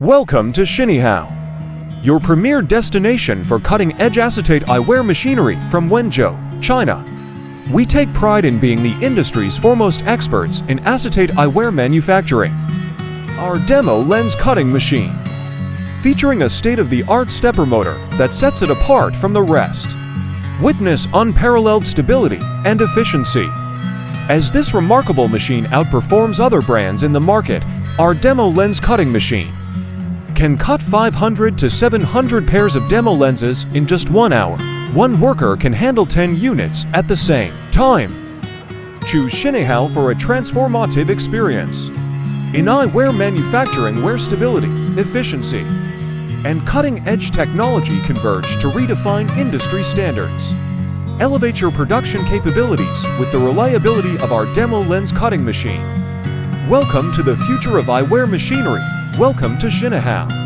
Welcome to Shinehao, your premier destination for cutting-edge acetate eyewear machinery from Wenzhou, China. We take pride in being the industry's foremost experts in acetate eyewear manufacturing. Our demo lens cutting machine, featuring a state-of-the-art stepper motor that sets it apart from the rest. Witness unparalleled stability and efficiency. As this remarkable machine outperforms other brands in the market, our demo lens cutting machine can cut 500 to 700 pairs of demo lenses in just 1 hour. One worker can handle 10 units at the same time. Choose Shinehao for a transformative experience in eyewear manufacturing, where stability, efficiency, and cutting-edge technology converge to redefine industry standards. Elevate your production capabilities with the reliability of our demo lens cutting machine. Welcome to the future of eyewear machinery. Welcome to Shinehao.